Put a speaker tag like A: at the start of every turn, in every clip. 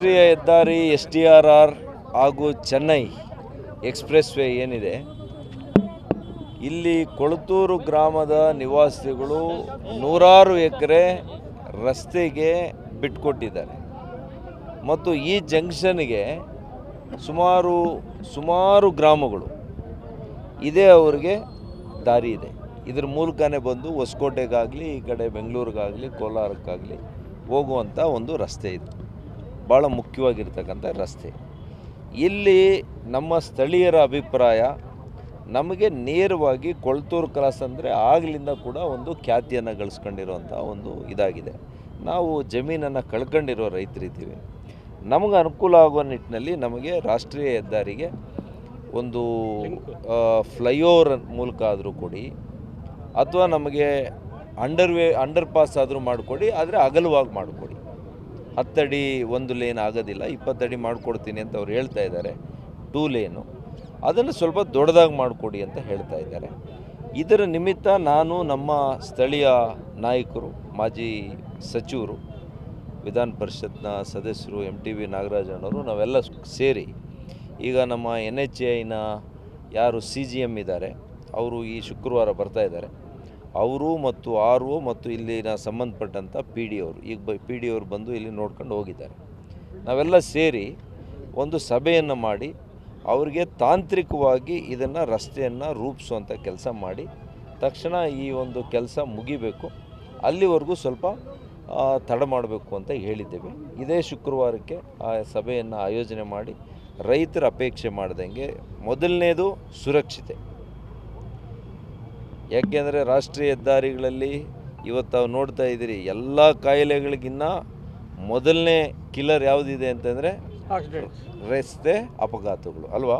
A: ರಾಷ್ಟ್ರೀಯ ಹೆದ್ದಾರಿ STRR ಹಾಗೂ ಚೆನ್ನೈ ಎಕ್ಸ್ಪ್ರೆಸ್ ವೇ ಏನಿದೆ, ಇಲ್ಲಿ ಕೊಳತೂರು ಗ್ರಾಮದ ನಿವಾಸಿಗಳು ನೂರಾರು ಎಕರೆ ರಸ್ತೆಗೆ ಬಿಟ್ಟುಕೊಟ್ಟಿದ್ದಾರೆ ಮತ್ತು ಈ ಜಂಕ್ಷನ್ಗೆ ಸುಮಾರು ಗ್ರಾಮಗಳು ಇದೇ ಅವರಿಗೆ ದಾರಿ ಇದೆ. ಇದ್ರ ಮೂಲಕನೇ ಬಂದು ಹೊಸಕೋಟೆಗಾಗಲಿ ಈ ಕಡೆ ಬೆಂಗಳೂರಿಗಾಗಲಿ ಕೋಲಾರಕ್ಕಾಗಲಿ ಹೋಗುವಂಥ ಒಂದು ರಸ್ತೆ ಇದೆ, ಭಾಳ ಮುಖ್ಯವಾಗಿರ್ತಕ್ಕಂಥ ರಸ್ತೆ. ಇಲ್ಲಿ ನಮ್ಮ ಸ್ಥಳೀಯರ ಅಭಿಪ್ರಾಯ, ನಮಗೆ ನೇರವಾಗಿ ಕೊಳತೂರು ಕ್ರಾಸ್ ಅಂದರೆ ಆಗಲಿಂದ ಕೂಡ ಒಂದು ಖ್ಯಾತಿಯನ್ನು ಗಳಿಸ್ಕೊಂಡಿರುವಂಥ ಒಂದು ಇದಾಗಿದೆ. ನಾವು ಜಮೀನನ್ನು ಕಳ್ಕೊಂಡಿರೋ ರೈತರಿದ್ದೀವಿ. ನಮಗೆ ಅನುಕೂಲ ಆಗುವ ನಿಟ್ಟಿನಲ್ಲಿ ನಮಗೆ ರಾಷ್ಟ್ರೀಯ ಹೆದ್ದಾರಿಗೆ ಒಂದು ಫ್ಲೈಓವರ್ ಮೂಲಕ ಆದರೂ ಕೊಡಿ, ಅಥವಾ ನಮಗೆ ಅಂಡರ್ ಪಾಸ್ ಆದರೂ ಮಾಡಿಕೊಡಿ, ಆದರೆ ಅಗಲವಾಗಿ ಮಾಡಿಕೊಡಿ. 10 ಅಡಿ ಒಂದು ಲೇನ್ ಆಗೋದಿಲ್ಲ, 20 ಅಡಿ ಮಾಡಿಕೊಡ್ತೀನಿ ಅಂತ ಅವ್ರು ಹೇಳ್ತಾ ಇದ್ದಾರೆ. 2 ಲೇನು ಅದನ್ನು ಸ್ವಲ್ಪ ದೊಡ್ಡದಾಗಿ ಮಾಡಿಕೊಡಿ ಅಂತ ಹೇಳ್ತಾ ಇದ್ದಾರೆ. ಇದರ ನಿಮಿತ್ತ ನಾನು ನಮ್ಮ ಸ್ಥಳೀಯ ನಾಯಕರು, ಮಾಜಿ ಸಚಿವರು, ವಿಧಾನ ಪರಿಷತ್ನ ಸದಸ್ಯರು MTV ನಾಗರಾಜಣ್ಣವರು ನಾವೆಲ್ಲ ಸೇರಿ ಈಗ ನಮ್ಮ NHAIನ ಯಾರು CGM ಇದ್ದಾರೆ ಅವರು ಈ ಶುಕ್ರವಾರ ಬರ್ತಾ ಇದ್ದಾರೆ. ಅವರು ಮತ್ತು RO ಮತ್ತು ಇಲ್ಲಿನ ಸಂಬಂಧಪಟ್ಟಂಥ PD ಅವರು, ಈಗ PD ಅವರು ಬಂದು ಇಲ್ಲಿ ನೋಡ್ಕೊಂಡು ಹೋಗಿದ್ದಾರೆ. ನಾವೆಲ್ಲ ಸೇರಿ ಒಂದು ಸಭೆಯನ್ನು ಮಾಡಿ ಅವರಿಗೆ ತಾಂತ್ರಿಕವಾಗಿ ಇದನ್ನು ರಸ್ತೆಯನ್ನು ರೂಪಿಸುವಂಥ ಕೆಲಸ ಮಾಡಿ ತಕ್ಷಣ ಈ ಒಂದು ಕೆಲಸ ಮುಗಿಬೇಕು, ಅಲ್ಲಿವರೆಗೂ ಸ್ವಲ್ಪ ತಡ ಮಾಡಬೇಕು ಅಂತ ಹೇಳಿದ್ದೇವೆ. ಇದೇ ಶುಕ್ರವಾರಕ್ಕೆ ಆ ಸಭೆಯನ್ನು ಆಯೋಜನೆ ಮಾಡಿ ರೈತರ ಅಪೇಕ್ಷೆ ಮಾಡ್ದಂಗೆ ಮೊದಲನೇದು ಸುರಕ್ಷತೆ. ಯಾಕೆಂದರೆ ರಾಷ್ಟ್ರೀಯ ಹೆದ್ದಾರಿಗಳಲ್ಲಿ ಇವತ್ತು ನೋಡ್ತಾ ಇದ್ದೀರಿ, ಎಲ್ಲ ಕಾಯಿಲೆಗಳಿಗಿನ್ನ ಮೊದಲನೇ ಕಿಲ್ಲರ್ ಯಾವುದಿದೆ ಅಂತಂದರೆ ರಸ್ತೆ ಅಪಘಾತಗಳು ಅಲ್ವಾ.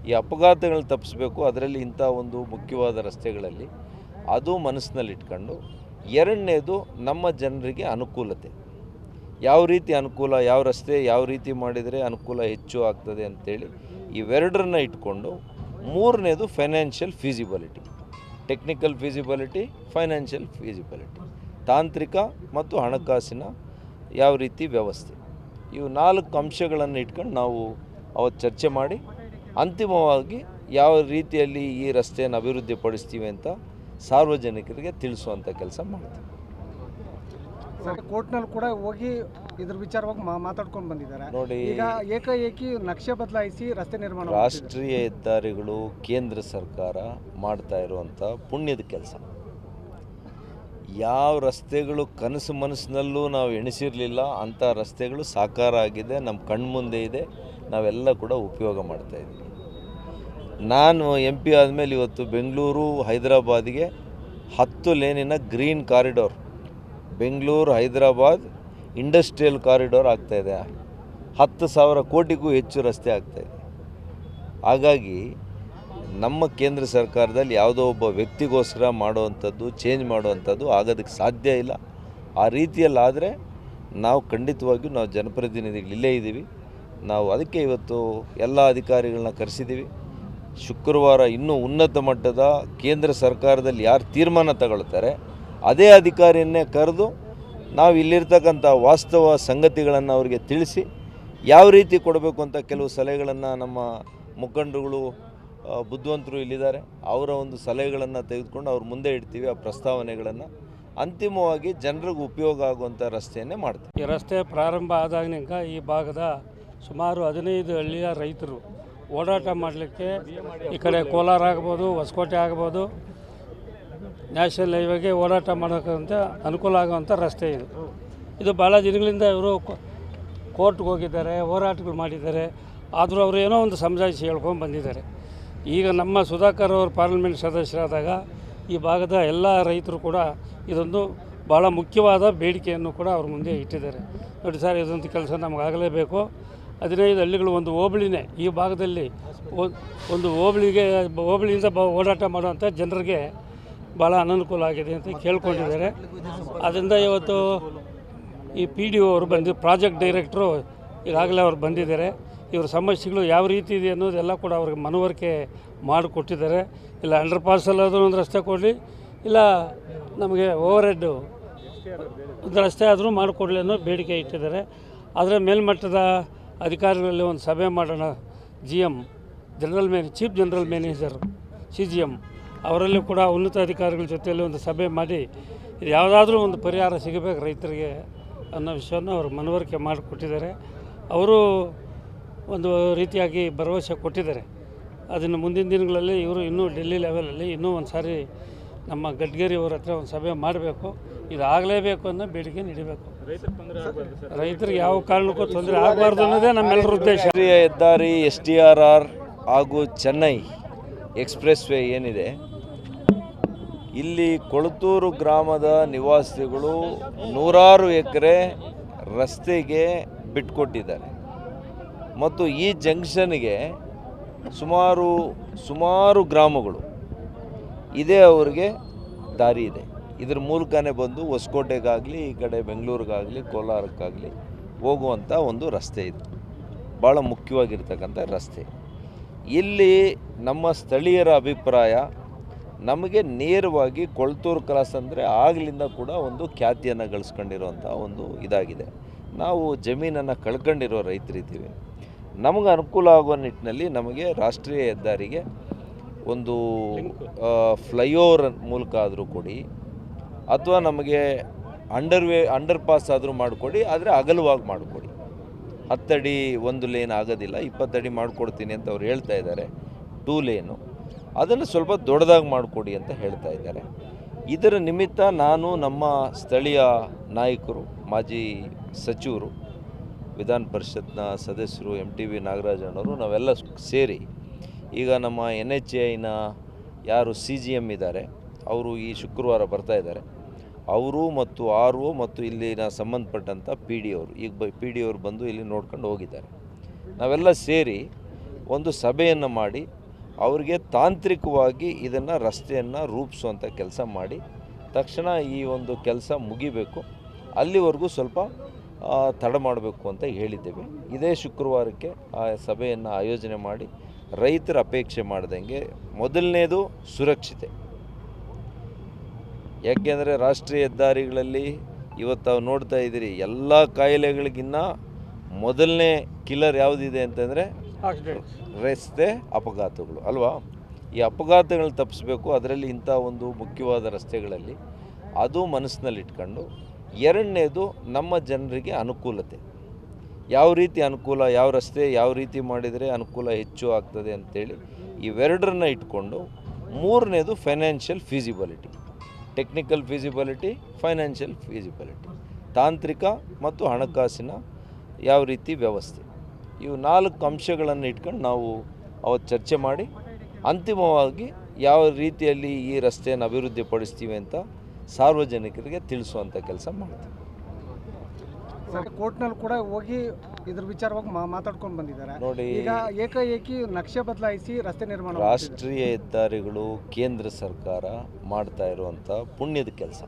A: ಈ ಅಪಘಾತಗಳನ್ನ ತಪ್ಪಿಸ್ಬೇಕು, ಅದರಲ್ಲಿ ಇಂಥ ಒಂದು ಮುಖ್ಯವಾದ ರಸ್ತೆಗಳಲ್ಲಿ ಅದು ಮನಸ್ಸಿನಲ್ಲಿ ಇಟ್ಕೊಂಡು. ಎರಡನೇದು ನಮ್ಮ ಜನರಿಗೆ ಅನುಕೂಲತೆ, ಯಾವ ರೀತಿ ಅನುಕೂಲ, ಯಾವ ರಸ್ತೆ ಯಾವ ರೀತಿ ಮಾಡಿದರೆ ಅನುಕೂಲ ಹೆಚ್ಚು ಆಗ್ತದೆ ಅಂಥೇಳಿ ಇವೆರಡರನ್ನ ಇಟ್ಕೊಂಡು. ಮೂರನೇದು financial feasibility, technical feasibility, financial feasibility, ತಾಂತ್ರಿಕ ಮತ್ತು ಹಣಕಾಸಿನ ಯಾವ ರೀತಿ ವ್ಯವಸ್ಥೆ. ಇವು 4 ಅಂಶಗಳನ್ನು ಇಟ್ಕೊಂಡು ನಾವು ಅವತ್ತು ಚರ್ಚೆ ಮಾಡಿ ಅಂತಿಮವಾಗಿ ಯಾವ ರೀತಿಯಲ್ಲಿ ಈ ರಸ್ತೆಯನ್ನು ಅಭಿವೃದ್ಧಿಪಡಿಸ್ತೀವಿ ಅಂತ ಸಾರ್ವಜನಿಕರಿಗೆ ತಿಳಿಸುವಂಥ ಕೆಲಸ ಮಾಡ್ತೀವಿ.
B: ಕೋರ್ಟ್ನಲ್ಲಿ ಕೂಡ ಹೋಗಿ ಇದ್ರ ವಿಚಾರವಾಗಿ ಮಾತಾಡ್ಕೊಂಡು ಬಂದಿದ್ದಾರೆ.
A: ನೋಡಿ, ಈಗ
B: ಏಕಾಏಕಿ ನಕ್ಷೆ ಬದಲಾಯಿಸಿ ರಸ್ತೆ ನಿರ್ಮಾಣ.
A: ರಾಷ್ಟ್ರೀಯ ಹೆದ್ದಾರಿಗಳು ಕೇಂದ್ರ ಸರ್ಕಾರ ಮಾಡ್ತಾ ಇರುವಂಥ ಪುಣ್ಯದ ಕೆಲಸ. ಯಾವ ರಸ್ತೆಗಳು ಕನಸು ಮನಸ್ಸಿನಲ್ಲೂ ನಾವು ಎಣಿಸಿರಲಿಲ್ಲ ಅಂಥ ರಸ್ತೆಗಳು ಸಾಕಾರ ಆಗಿದೆ, ನಮ್ಮ ಕಣ್ಮುಂದೆ ಇದೆ, ನಾವೆಲ್ಲ ಕೂಡ ಉಪಯೋಗ ಮಾಡ್ತಾಯಿದ್ದೀವಿ. ನಾನು MP ಆದಮೇಲೆ ಇವತ್ತು ಬೆಂಗಳೂರು ಹೈದರಾಬಾದ್ಗೆ 10 ಲೇನಿನ green corridor, Bengaluru Hyderabad industrial corridor ಆಗ್ತಾಯಿದೆ. 10,000 ಕೋಟಿಗೂ ಹೆಚ್ಚು ರಸ್ತೆ ಆಗ್ತಾಯಿದೆ. ಹಾಗಾಗಿ ನಮ್ಮ ಕೇಂದ್ರ ಸರ್ಕಾರದಲ್ಲಿ ಯಾವುದೋ ಒಬ್ಬ ವ್ಯಕ್ತಿಗೋಸ್ಕರ ಮಾಡುವಂಥದ್ದು, ಚೇಂಜ್ ಮಾಡುವಂಥದ್ದು ಆಗೋದಕ್ಕೆ ಸಾಧ್ಯ ಇಲ್ಲ. ಆ ರೀತಿಯಲ್ಲಾದರೆ ನಾವು ಖಂಡಿತವಾಗಿಯೂ ನಾವು ಜನಪ್ರತಿನಿಧಿಗಳು ಇಲ್ಲೇ ಇದ್ದೀವಿ. ನಾವು ಅದಕ್ಕೆ ಇವತ್ತು ಎಲ್ಲ ಅಧಿಕಾರಿಗಳನ್ನ ಕರೆಸಿದ್ದೀವಿ. ಶುಕ್ರವಾರ ಇನ್ನೂ ಉನ್ನತ ಮಟ್ಟದ ಕೇಂದ್ರ ಸರ್ಕಾರದಲ್ಲಿ ಯಾರು ತೀರ್ಮಾನ ತಗೊಳ್ತಾರೆ ಅದೇ ಅಧಿಕಾರಿಯನ್ನೇ ಕರೆದು ನಾವು ಇಲ್ಲಿರ್ತಕ್ಕಂಥ ವಾಸ್ತವ ಸಂಗತಿಗಳನ್ನು ಅವರಿಗೆ ತಿಳಿಸಿ ಯಾವ ರೀತಿ ಕೊಡಬೇಕು ಅಂತ ಕೆಲವು ಸಲಹೆಗಳನ್ನು ನಮ್ಮ ಮುಖಂಡರುಗಳು ಬುದ್ಧಿವಂತರು ಇಲ್ಲಿದ್ದಾರೆ, ಅವರ ಒಂದು ಸಲಹೆಗಳನ್ನು ತೆಗೆದುಕೊಂಡು ಅವ್ರ ಮುಂದೆ ಇಡ್ತೀವಿ. ಆ ಪ್ರಸ್ತಾವನೆಗಳನ್ನು ಅಂತಿಮವಾಗಿ ಜನರಿಗೆ ಉಪಯೋಗ ಆಗುವಂಥ ರಸ್ತೆಯನ್ನೇ ಮಾಡ್ತೀವಿ.
C: ಈ ರಸ್ತೆ ಪ್ರಾರಂಭ ಆದಾಗಿನಿಂದ ಈ ಭಾಗದ ಸುಮಾರು 15 ಹಳ್ಳಿಯ ರೈತರು ಓಡಾಟ ಮಾಡಲಿಕ್ಕೆ ಈ ಕಡೆ ಕೋಲಾರ ಆಗ್ಬೋದು, ಹೊಸಕೋಟೆ ಆಗ್ಬೋದು, ನ್ಯಾಷನಲ್ ಹೈವೇಗೆ ಓಡಾಟ ಮಾಡೋಕ್ಕಂತ ಅನುಕೂಲ ಆಗುವಂಥ ರಸ್ತೆ ಇದು. ಇದು ಭಾಳ ದಿನಗಳಿಂದ ಇವರು ಕೋರ್ಟ್ಗೆ ಹೋಗಿದ್ದಾರೆ, ಹೋರಾಟಗಳು ಮಾಡಿದ್ದಾರೆ. ಆದರೂ ಅವರು ಏನೋ ಒಂದು ಸಮಜಾಯಿಸಿ ಹೇಳ್ಕೊಂಡು ಬಂದಿದ್ದಾರೆ. ಈಗ ನಮ್ಮ ಸುಧಾಕರ್ ಅವರು ಪಾರ್ಲಿಮೆಂಟ್ ಸದಸ್ಯರಾದಾಗ ಈ ಭಾಗದ ಎಲ್ಲ ರೈತರು ಕೂಡ ಇದೊಂದು ಭಾಳ ಮುಖ್ಯವಾದ ಬೇಡಿಕೆಯನ್ನು ಕೂಡ ಅವ್ರ ಮುಂದೆ ಇಟ್ಟಿದ್ದಾರೆ. ನೋಡಿ ಸರ್, ಇದೊಂದು ಕೆಲಸ ನಮಗಾಗಲೇಬೇಕು. 15 ಹಳ್ಳಿಗಳು ಒಂದು ಹೋಬಳಿನೇ ಈ ಭಾಗದಲ್ಲಿ, ಒಂದು ಹೋಬಳಿಯಿಂದ ಓಡಾಟ ಮಾಡುವಂಥ ಜನರಿಗೆ ಭಾಳ ಅನನುಕೂಲ ಆಗಿದೆ ಅಂತ ಕೇಳ್ಕೊಂಡಿದ್ದಾರೆ. ಅದರಿಂದ ಇವತ್ತು ಈ PDO ಅವರು ಪ್ರಾಜೆಕ್ಟ್ ಡೈರೆಕ್ಟ್ರು ಈಗಾಗಲೇ ಅವ್ರು ಬಂದಿದ್ದಾರೆ. ಇವ್ರ ಸಮಸ್ಯೆಗಳು ಯಾವ ರೀತಿ ಇದೆ ಅನ್ನೋದೆಲ್ಲ ಕೂಡ ಅವ್ರಿಗೆ ಮನವರಿಕೆ ಮಾಡಿಕೊಟ್ಟಿದ್ದಾರೆ. ಇಲ್ಲ ಅಂಡರ್ ಪಾಸಲ್ಲಾದರೂ ಒಂದು ರಸ್ತೆ ಕೊಡಲಿ, ಇಲ್ಲ ನಮಗೆ ಓವರ್ ಹೆಡ್ ಒಂದು ರಸ್ತೆ ಆದರೂ ಮಾಡಿಕೊಡಲಿ ಅನ್ನೋ ಬೇಡಿಕೆ ಇಟ್ಟಿದ್ದಾರೆ. ಆದರೆ ಮೇಲ್ಮಟ್ಟದ ಅಧಿಕಾರಿಗಳಲ್ಲಿ ಒಂದು ಸಭೆ ಮಾಡೋಣ. GM chief general manager CGM ಅವರಲ್ಲಿ ಕೂಡ ಉನ್ನತ ಅಧಿಕಾರಿಗಳ ಜೊತೆಯಲ್ಲಿ ಒಂದು ಸಭೆ ಮಾಡಿ ಇದು ಯಾವುದಾದ್ರೂ ಒಂದು ಪರಿಹಾರ ಸಿಗಬೇಕು ರೈತರಿಗೆ ಅನ್ನೋ ವಿಷಯವನ್ನು ಅವರು ಮನವರಿಕೆ ಮಾಡಿಕೊಟ್ಟಿದ್ದಾರೆ. ಅವರು ಒಂದು ರೀತಿಯಾಗಿ ಭರವಸೆ ಕೊಟ್ಟಿದ್ದಾರೆ. ಅದನ್ನು ಮುಂದಿನ ದಿನಗಳಲ್ಲಿ ಇವರು ಇನ್ನೂ ಡೆಲ್ಲಿ ಲೆವೆಲಲ್ಲಿ ಇನ್ನೂ ಒಂದು ಸಾರಿ ನಮ್ಮ ಗಡ್ಕರಿ ಅವರ ಹತ್ರ ಒಂದು ಸಭೆ ಮಾಡಬೇಕು. ಇದು ಆಗಲೇಬೇಕು ಅನ್ನೋ ಬೇಡಿಕೆ ನೀಡಬೇಕು. ರೈತರಿಗೆ ಯಾವ ಕಾರಣಕ್ಕೂ ತೊಂದರೆ ಆಗಬಾರ್ದು ಅನ್ನೋದೇ ನಮ್ಮೆಲ್ಲರ ಉದ್ದೇಶ.
A: ರಾಷ್ಟ್ರೀಯ ಹೆದ್ದಾರಿ STRR ಹಾಗೂ ಚೆನ್ನೈ ಎಕ್ಸ್ಪ್ರೆಸ್ ವೇ ಏನಿದೆ, ಇಲ್ಲಿ ಕೊಳತೂರು ಗ್ರಾಮದ ನಿವಾಸಿಗಳು ನೂರಾರು ಎಕರೆ ರಸ್ತೆಗೆ ಬಿಟ್ಕೊಟ್ಟಿದ್ದಾರೆ ಮತ್ತು ಈ ಜಂಕ್ಷನ್ಗೆ ಸುಮಾರು ಗ್ರಾಮಗಳು ಇದೇ ಅವ್ರಿಗೆ ದಾರಿ ಇದೆ. ಇದ್ರ ಮೂಲಕನೇ ಬಂದು ಹೊಸಕೋಟೆಗಾಗಲಿ ಈ ಕಡೆ ಬೆಂಗಳೂರಿಗಾಗಲಿ ಕೋಲಾರಕ್ಕಾಗಲಿ ಹೋಗುವಂಥ ಒಂದು ರಸ್ತೆ ಇದೆ. ಭಾಳ ಮುಖ್ಯವಾಗಿರ್ತಕ್ಕಂಥ ರಸ್ತೆ. ಇಲ್ಲಿ ನಮ್ಮ ಸ್ಥಳೀಯರ ಅಭಿಪ್ರಾಯ, ನಮಗೆ ನೇರವಾಗಿ ಕೊಳತೂರು ಕ್ರಾಸ್ ಅಂದರೆ ಆಗಲಿಂದ ಕೂಡ ಒಂದು ಖ್ಯಾತಿಯನ್ನು ಗಳಿಸ್ಕೊಂಡಿರುವಂಥ ಒಂದು ಇದಾಗಿದೆ. ನಾವು ಜಮೀನನ್ನು ಕಳ್ಕೊಂಡಿರೋ ರೈತರಿದ್ದೀವಿ. ನಮಗೆ ಅನುಕೂಲ ಆಗುವ ನಿಟ್ಟಿನಲ್ಲಿ ನಮಗೆ ರಾಷ್ಟ್ರೀಯ ಹೆದ್ದಾರಿಗೆ ಒಂದು ಫ್ಲೈಓವರ್ ಮೂಲಕ ಆದರೂ ಕೊಡಿ, ಅಥವಾ ನಮಗೆ ಅಂಡರ್ ಪಾಸ್ ಆದರೂ ಮಾಡಿಕೊಡಿ, ಆದರೆ ಅಗಲವಾಗಿ ಮಾಡಿಕೊಡಿ. 10 ಅಡಿ ಒಂದು ಲೇನ್ ಆಗೋದಿಲ್ಲ, 20 ಅಡಿ ಮಾಡಿಕೊಡ್ತೀನಿ ಅಂತ ಅವ್ರು ಹೇಳ್ತಾ ಇದ್ದಾರೆ. 2 ಲೇನು ಅದನ್ನು ಸ್ವಲ್ಪ ದೊಡ್ಡದಾಗಿ ಮಾಡಿಕೊಡಿ ಅಂತ ಹೇಳ್ತಾ ಇದ್ದಾರೆ. ಇದರ ನಿಮಿತ್ತ ನಾನು ನಮ್ಮ ಸ್ಥಳೀಯ ನಾಯಕರು, ಮಾಜಿ ಸಚಿವರು, ವಿಧಾನ ಪರಿಷತ್ನ ಸದಸ್ಯರು MTV ನಾಗರಾಜಣ್ಣವರು ನಾವೆಲ್ಲ ಸೇರಿ ಈಗ ನಮ್ಮ NHAIನ ಯಾರು CGM ಇದ್ದಾರೆ ಅವರು ಈ ಶುಕ್ರವಾರ ಬರ್ತಾ ಇದ್ದಾರೆ. ಅವರು ಮತ್ತು RO ಮತ್ತು ಇಲ್ಲಿನ ಸಂಬಂಧಪಟ್ಟಂಥ PD ಅವರು ಈಗ PD ಅವರು ಬಂದು ಇಲ್ಲಿ ನೋಡ್ಕೊಂಡು ಹೋಗಿದ್ದಾರೆ. ನಾವೆಲ್ಲ ಸೇರಿ ಒಂದು ಸಭೆಯನ್ನು ಮಾಡಿ ಅವರಿಗೆ ತಾಂತ್ರಿಕವಾಗಿ ಇದನ್ನು ರಸ್ತೆಯನ್ನು ರೂಪಿಸುವಂಥ ಕೆಲಸ ಮಾಡಿ ತಕ್ಷಣ ಈ ಒಂದು ಕೆಲಸ ಮುಗಿಬೇಕು, ಅಲ್ಲಿವರೆಗೂ ಸ್ವಲ್ಪ ತಡ ಮಾಡಬೇಕು ಅಂತ ಹೇಳಿದ್ದೇವೆ. ಇದೇ ಶುಕ್ರವಾರಕ್ಕೆ ಆ ಸಭೆಯನ್ನು ಆಯೋಜನೆ ಮಾಡಿ ರೈತರ ಅಪೇಕ್ಷೆ ಮಾಡ್ದಂಗೆ ಮೊದಲನೇದು ಸುರಕ್ಷತೆ. ಯಾಕೆಂದರೆ ರಾಷ್ಟ್ರೀಯ ಹೆದ್ದಾರಿಗಳಲ್ಲಿ ಇವತ್ತು ನಾವು ನೋಡ್ತಾ ಇದ್ದೀರಿ, ಎಲ್ಲ ಕಾಯಿಲೆಗಳಿಗಿನ್ನ ಮೊದಲನೇ ಕಿಲ್ಲರ್ ಯಾವುದಿದೆ ಅಂತಂದರೆ ರಸ್ತೆ ಅಪಘಾತಗಳು ಅಲ್ವಾ. ಈ ಅಪಘಾತಗಳನ್ನ ತಪ್ಪಿಸ್ಬೇಕು, ಅದರಲ್ಲಿ ಇಂಥ ಒಂದು ಮುಖ್ಯವಾದ ರಸ್ತೆಗಳಲ್ಲಿ ಅದು ಮನಸ್ಸಿನಲ್ಲಿಟ್ಕೊಂಡು. ಎರಡನೇದು ನಮ್ಮ ಜನರಿಗೆ ಅನುಕೂಲತೆ, ಯಾವ ರೀತಿ ಅನುಕೂಲ, ಯಾವ ರಸ್ತೆ ಯಾವ ರೀತಿ ಮಾಡಿದರೆ ಅನುಕೂಲ ಹೆಚ್ಚು ಆಗ್ತದೆ ಅಂತೇಳಿ ಇವೆರಡರನ್ನ ಇಟ್ಕೊಂಡು. ಮೂರನೇದು financial feasibility, technical feasibility, financial feasibility, ತಾಂತ್ರಿಕ ಮತ್ತು ಹಣಕಾಸಿನ ಯಾವ ರೀತಿ ವ್ಯವಸ್ಥೆ. ಇವು 4 ಅಂಶಗಳನ್ನು ಇಟ್ಕೊಂಡು ನಾವು ಅವತ್ತು ಚರ್ಚೆ ಮಾಡಿ ಅಂತಿಮವಾಗಿ ಯಾವ ರೀತಿಯಲ್ಲಿ ಈ ರಸ್ತೆಯನ್ನು ಅಭಿವೃದ್ಧಿಪಡಿಸ್ತೀವಿ ಅಂತ ಸಾರ್ವಜನಿಕರಿಗೆ ತಿಳಿಸುವಂಥ ಕೆಲಸ ಮಾಡ್ತೀವಿ.
B: ಕೋರ್ಟ್ನಲ್ಲಿ ಕೂಡ ಹೋಗಿ ಇದ್ರ ವಿಚಾರವಾಗಿ ಮಾತಾಡ್ಕೊಂಡು ಬಂದಿದ್ದಾರೆ.
A: ನೋಡಿ,
B: ಈಗ ಏಕಾಏಕಿ ನಕ್ಷೆ ಬದಲಾಯಿಸಿ ರಸ್ತೆ ನಿರ್ಮಾಣ
A: ರಾಷ್ಟ್ರೀಯ ಹೆದ್ದಾರಿಗಳು ಕೇಂದ್ರ ಸರ್ಕಾರ ಮಾಡ್ತಾ ಇರುವಂಥ ಪುಣ್ಯದ ಕೆಲಸ.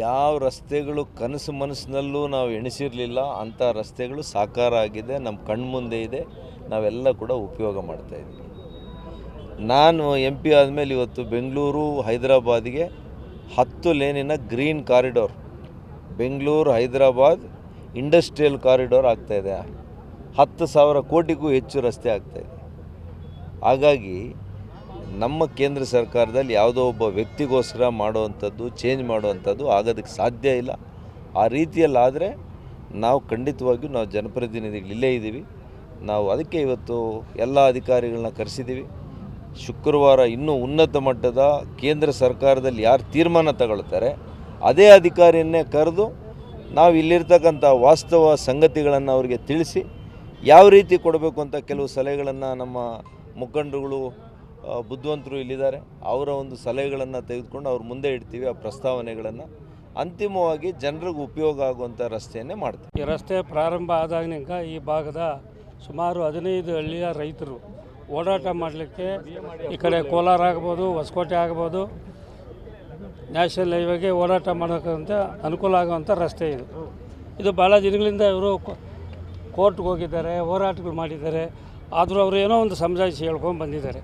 A: ಯಾವ ರಸ್ತೆಗಳು ಕನಸು ಮನಸ್ಸಿನಲ್ಲೂ ನಾವು ಎಣಿಸಿರಲಿಲ್ಲ ಅಂಥ ರಸ್ತೆಗಳು ಸಾಕಾರ ಆಗಿದೆ, ನಮ್ಮ ಕಣ್ಮುಂದೆ ಇದೆ, ನಾವೆಲ್ಲ ಕೂಡ ಉಪಯೋಗ ಮಾಡ್ತಾಯಿದ್ದೀವಿ. ನಾನು MP ಆದಮೇಲೆ ಇವತ್ತು ಬೆಂಗಳೂರು ಹೈದರಾಬಾದಿಗೆ 10 ಲೇನಿನ green corridor, Bengaluru Hyderabad industrial corridor ಆಗ್ತಾಯಿದೆ. 10,000 ಕೋಟಿಗೂ ಹೆಚ್ಚು ರಸ್ತೆ ಆಗ್ತಾಯಿದೆ. ಹಾಗಾಗಿ ನಮ್ಮ ಕೇಂದ್ರ ಸರ್ಕಾರದಲ್ಲಿ ಯಾವುದೋ ಒಬ್ಬ ವ್ಯಕ್ತಿಗೋಸ್ಕರ ಮಾಡುವಂಥದ್ದು, ಚೇಂಜ್ ಮಾಡುವಂಥದ್ದು ಆಗೋದಕ್ಕೆ ಸಾಧ್ಯ ಇಲ್ಲ. ಆ ರೀತಿಯಲ್ಲಾದರೆ ನಾವು ಖಂಡಿತವಾಗಿಯೂ ನಾವು ಜನಪ್ರತಿನಿಧಿಗಳು ಇಲ್ಲೇ ಇದ್ದೀವಿ. ನಾವು ಅದಕ್ಕೆ ಇವತ್ತು ಎಲ್ಲ ಅಧಿಕಾರಿಗಳನ್ನ ಕರೆಸಿದ್ದೀವಿ. ಶುಕ್ರವಾರ ಇನ್ನೂ ಉನ್ನತ ಮಟ್ಟದ ಕೇಂದ್ರ ಸರ್ಕಾರದಲ್ಲಿ ಯಾರು ತೀರ್ಮಾನ ತಗೊಳ್ತಾರೆ ಅದೇ ಅಧಿಕಾರಿಯನ್ನೇ ಕರೆದು ನಾವು ಇಲ್ಲಿರ್ತಕ್ಕಂಥ ವಾಸ್ತವ ಸಂಗತಿಗಳನ್ನು ಅವರಿಗೆ ತಿಳಿಸಿ ಯಾವ ರೀತಿ ಕೊಡಬೇಕು ಅಂತ ಕೆಲವು ಸಲಹೆಗಳನ್ನು ನಮ್ಮ ಮುಖಂಡರುಗಳು ಬುದ್ಧಿವಂತರು ಇಲ್ಲಿದ್ದಾರೆ, ಅವರ ಒಂದು ಸಲಹೆಗಳನ್ನು ತೆಗೆದುಕೊಂಡು ಅವ್ರ ಮುಂದೆ ಇಡ್ತೀವಿ. ಆ ಪ್ರಸ್ತಾವನೆಗಳನ್ನು ಅಂತಿಮವಾಗಿ ಜನರಿಗೆ ಉಪಯೋಗ ಆಗುವಂಥ ರಸ್ತೆಯನ್ನೇ ಮಾಡ್ತೀವಿ.
C: ಈ ರಸ್ತೆ ಪ್ರಾರಂಭ ಆದಾಗಿನಿಂದ ಈ ಭಾಗದ ಸುಮಾರು 15 ಹಳ್ಳಿಯ ರೈತರು ಓಡಾಟ ಮಾಡಲಿಕ್ಕೆ ಈ ಕಡೆ ಕೋಲಾರ ಆಗ್ಬೋದು, ಹೊಸಕೋಟೆ ಆಗ್ಬೋದು, ನ್ಯಾಷನಲ್ ಹೈವೇಗೆ ಓಡಾಟ ಮಾಡೋಕ್ಕಂತ ಅನುಕೂಲ ಆಗುವಂಥ ರಸ್ತೆ ಇದು. ಇದು ಭಾಳ ದಿನಗಳಿಂದ ಇವರು ಕೋರ್ಟ್ಗೆ ಹೋಗಿದ್ದಾರೆ, ಹೋರಾಟಗಳು ಮಾಡಿದ್ದಾರೆ. ಆದರೂ ಅವರು ಏನೋ ಒಂದು ಸಮಜಾಯಿಸಿ ಹೇಳ್ಕೊಂಡು ಬಂದಿದ್ದಾರೆ.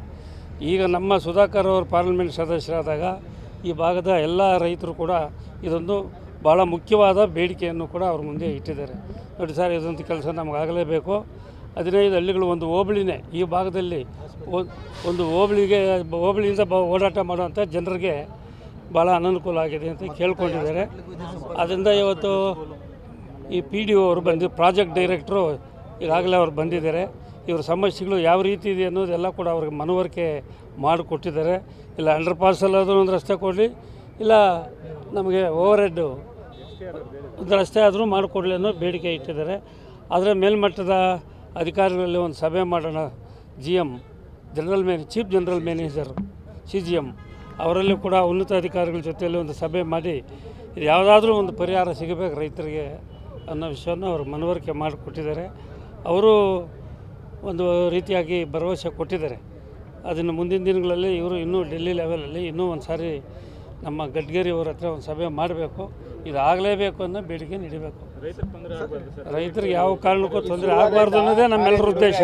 C: ಈಗ ನಮ್ಮ ಸುಧಾಕರ್ ಅವರು ಪಾರ್ಲಿಮೆಂಟ್ ಸದಸ್ಯರಾದಾಗ ಈ ಭಾಗದ ಎಲ್ಲ ರೈತರು ಕೂಡ ಇದೊಂದು ಭಾಳ ಮುಖ್ಯವಾದ ಬೇಡಿಕೆಯನ್ನು ಕೂಡ ಅವ್ರ ಮುಂದೆ ಇಟ್ಟಿದ್ದಾರೆ. ನೋಡಿ ಸರ್, ಇದಂಥ ಕೆಲಸ ನಮಗಾಗಲೇಬೇಕು. 15 ಹಳ್ಳಿಗಳು ಒಂದು ಹೋಬಳಿನೇ ಈ ಭಾಗದಲ್ಲಿ ಒಂದು ಹೋಬಳಿಯಿಂದ ಓಡಾಟ ಮಾಡುವಂಥ ಜನರಿಗೆ ಭಾಳ ಅನನುಕೂಲ ಆಗಿದೆ ಅಂತ ಕೇಳ್ಕೊಂಡಿದ್ದಾರೆ. ಅದರಿಂದ ಇವತ್ತು ಈ PDO ಅವರು ಪ್ರಾಜೆಕ್ಟ್ ಡೈರೆಕ್ಟ್ರು ಈಗಾಗಲೇ ಅವ್ರು ಬಂದಿದ್ದಾರೆ. ಇವ್ರ ಸಮಸ್ಯೆಗಳು ಯಾವ ರೀತಿ ಇದೆ ಅನ್ನೋದೆಲ್ಲ ಕೂಡ ಅವ್ರಿಗೆ ಮನವರಿಕೆ ಮಾಡಿಕೊಟ್ಟಿದ್ದಾರೆ. ಇಲ್ಲ ಅಂಡರ್ ಪಾಸಲ್ಲಾದರೂ ಒಂದು ರಸ್ತೆ ಕೊಡಲಿ, ಇಲ್ಲ ನಮಗೆ ಓವರ್ ಹೆಡ್ಡು ಒಂದು ರಸ್ತೆ ಆದರೂ ಮಾಡಿಕೊಡಲಿ ಅನ್ನೋ ಬೇಡಿಕೆ ಇಟ್ಟಿದ್ದಾರೆ. ಆದರೆ ಮೇಲ್ಮಟ್ಟದ ಅಧಿಕಾರಿಗಳಲ್ಲಿ ಒಂದು ಸಭೆ ಮಾಡೋಣ, GM chief general manager CGM ಅವರಲ್ಲಿ ಕೂಡ ಉನ್ನತ ಅಧಿಕಾರಿಗಳ ಜೊತೆಯಲ್ಲಿ ಒಂದು ಸಭೆ ಮಾಡಿ ಇದು ಯಾವುದಾದ್ರೂ ಒಂದು ಪರಿಹಾರ ಸಿಗಬೇಕು ರೈತರಿಗೆ ಅನ್ನೋ ವಿಷಯವನ್ನು ಅವರು ಮನವರಿಕೆ ಮಾಡಿಕೊಟ್ಟಿದ್ದಾರೆ. ಅವರು ಒಂದು ರೀತಿಯಾಗಿ ಭರವಸೆ ಕೊಟ್ಟಿದ್ದಾರೆ. ಅದನ್ನು ಮುಂದಿನ ದಿನಗಳಲ್ಲಿ ಇವರು ಇನ್ನೂ ಡೆಲ್ಲಿ ಲೆವೆಲಲ್ಲಿ ಇನ್ನೂ ಒಂದು ಸಾರಿ ನಮ್ಮ ಗಡ್ಕರಿ ಅವರ ಹತ್ರ ಒಂದು ಸಭೆ ಮಾಡಬೇಕು. ಇದಾಗಲೇಬೇಕು ಅನ್ನೋ ಬೇಡಿಕೆ ನೀಡಬೇಕು. ರೈತರಿಗೆ ಯಾವ ಕಾರಣಕ್ಕೂ ತೊಂದರೆ ಆಗಬಾರ್ದು ಅನ್ನೋದೇ ನಮ್ಮೆಲ್ಲರ ಉದ್ದೇಶ.